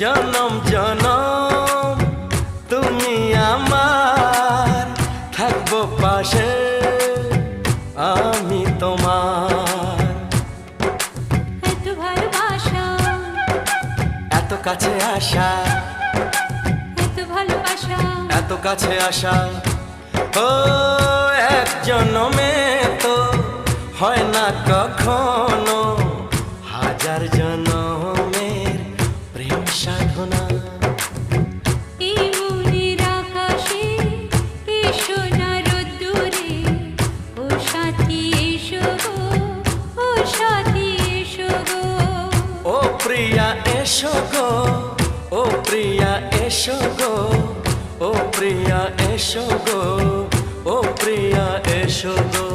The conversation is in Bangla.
জনম জনম তুমি আমার, থাকবো পাশে আমি তোমার। এত ভালোবাসা, এত কাছে আসা, এত ভালোবাসা, এত কাছে আসা, ও এক জনমে তো হয় না কখনো, হাজার জনমের প্রেম সাধনা। এই মনের আকাশে এই সোনার রোদ্দুরে, ও সাথী এসো গো, ও সাথী এসো গো। ও প্রিয়া এসো গো, ও প্রিয়া এসো গো, ও প্রিয়া এসো গো, ও প্রিয়া এসো গো।